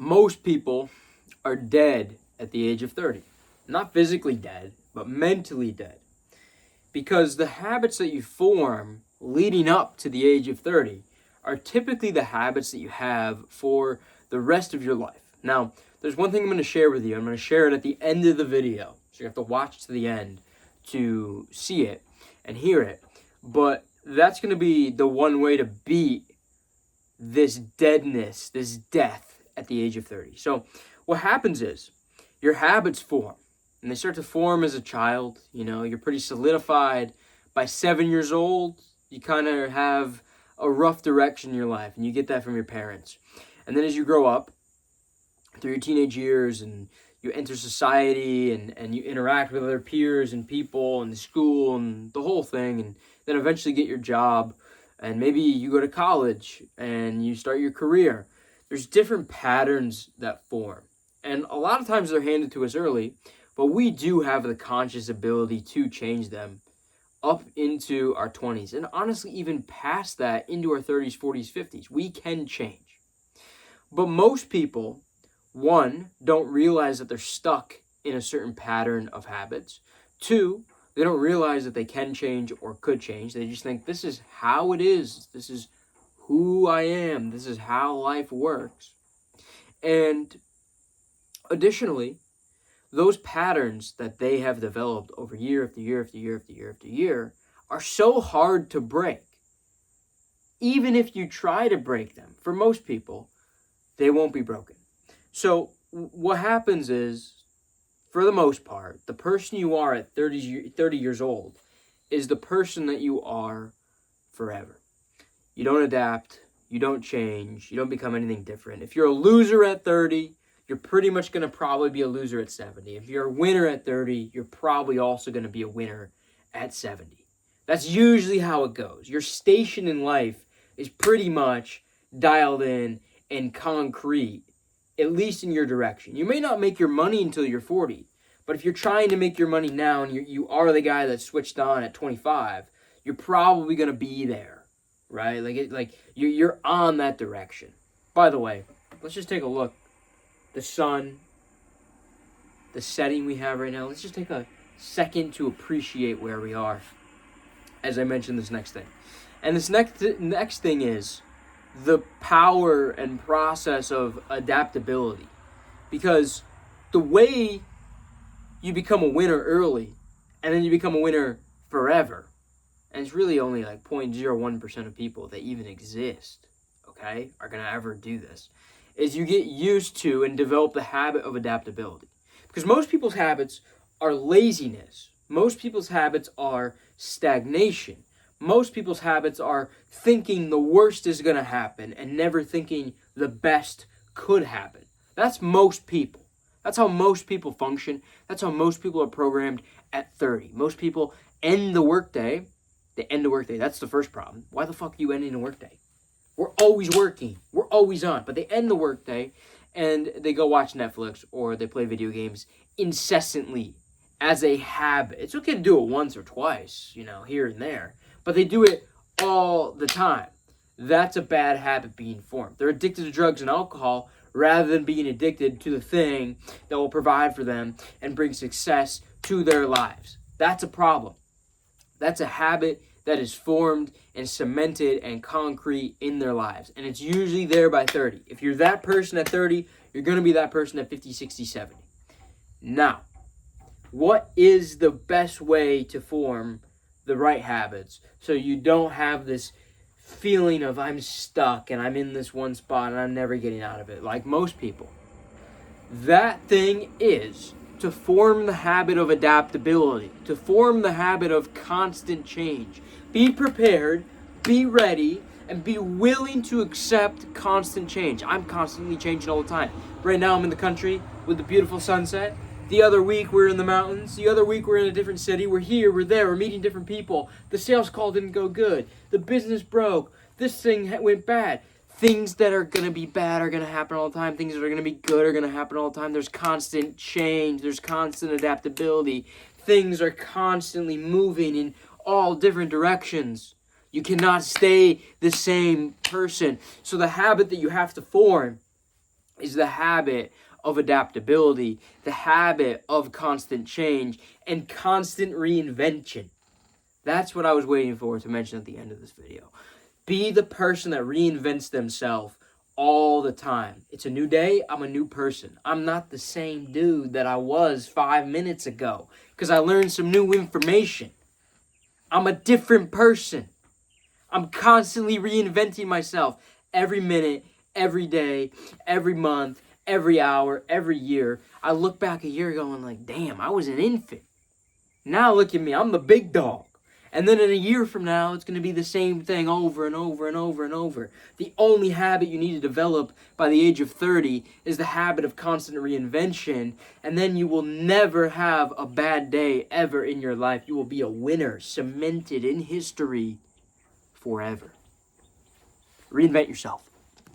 most people are dead at the age of 30. Not physically dead, but mentally dead. Because the habits that you form leading up to the age of 30 are typically the habits that you have for the rest of your life. Now, there's one thing I'm going to share with you. I'm going to share it at the end of the video. So you have to watch to the end to see it and hear it. But that's going to be the one way to beat this deadness, this death at the age of 30. So what happens is your habits form. And they start to form as a child. You know, you're pretty solidified. By 7 years old, you kind of have a rough direction in your life. And you get that from your parents. And then as you grow up, through your teenage years, and you enter society, and you interact with other peers and people, and the school, and the whole thing. And then eventually get your job. And maybe you go to college, and you start your career. There's different patterns that form. And a lot of times they're handed to us early. But we do have the conscious ability to change them up into our 20s. And honestly, even past that, into our 30s, 40s, 50s. We can change. But most people, one, don't realize that they're stuck in a certain pattern of habits. Two, they don't realize that they can change or could change. They just think, this is how it is. This is who I am. This is how life works. And additionally, those patterns that they have developed over year after year after year after year after year are so hard to break. Even if you try to break them, for most people, they won't be broken. So what happens is, for the most part, the person you are at 30 years old is the person that you are forever. You don't adapt, you don't change, you don't become anything different. If you're a loser at 30, you're pretty much going to probably be a loser at 70. If you're a winner at 30, you're probably also going to be a winner at 70. That's usually how it goes. Your station in life is pretty much dialed in and concrete, at least in your direction. You may not make your money until you're 40, but if you're trying to make your money now and you are the guy that switched on at 25, you're probably going to be there, right? You're on that direction. By the way, let's just take a look. The sun, the setting we have right now. Let's just take a second to appreciate where we are. As I mentioned, this next thing. And this next thing is the power and process of adaptability. Because the way you become a winner early, and then you become a winner forever, and it's really only like 0.01% of people that even exist, okay, are going to ever do this, is you get used to and develop the habit of adaptability. Because most people's habits are laziness. Most people's habits are stagnation. Most people's habits are thinking the worst is going to happen and never thinking the best could happen. That's most people. That's how most people function. That's how most people are programmed at 30. Most people end the workday. They end the workday. That's the first problem. Why the fuck are you ending the workday? We're always working. We're always on. But they end the workday and they go watch Netflix or they play video games incessantly as a habit. It's okay to do it once or twice, here and there. But they do it all the time. That's a bad habit being formed. They're addicted to drugs and alcohol rather than being addicted to the thing that will provide for them and bring success to their lives. That's a problem. That's a habit that is formed and cemented and concrete in their lives. And it's usually there by 30. If you're that person at 30, you're going to be that person at 50, 60, 70. Now, what is the best way to form the right habits so you don't have this feeling of I'm stuck and I'm in this one spot and I'm never getting out of it like most people? That thing is to form the habit of adaptability, to form the habit of constant change. Be prepared, be ready, and be willing to accept constant change. I'm constantly changing all the time. Right now I'm in the country with the beautiful sunset. The other week we're in the mountains. The other week we're in a different city. We're here, we're there, we're meeting different people. The sales call didn't go good. The business broke. This thing went bad. Things that are going to be bad are going to happen all the time. Things that are going to be good are going to happen all the time. There's constant change. There's constant adaptability. Things are constantly moving in all different directions. You cannot stay the same person. So the habit that you have to form is the habit of adaptability, the habit of constant change, and constant reinvention. That's what I was waiting for to mention at the end of this video. Be the person that reinvents themselves all the time. It's a new day, I'm a new person. I'm not the same dude that I was 5 minutes ago because I learned some new information. I'm a different person. I'm constantly reinventing myself every minute, every day, every month, every hour, every year. I look back a year ago and like, damn, I was an infant. Now look at me, I'm the big dog. And then in a year from now, it's going to be the same thing over and over and over and over. The only habit you need to develop by the age of 30 is the habit of constant reinvention. And then you will never have a bad day ever in your life. You will be a winner, cemented in history forever. Reinvent yourself.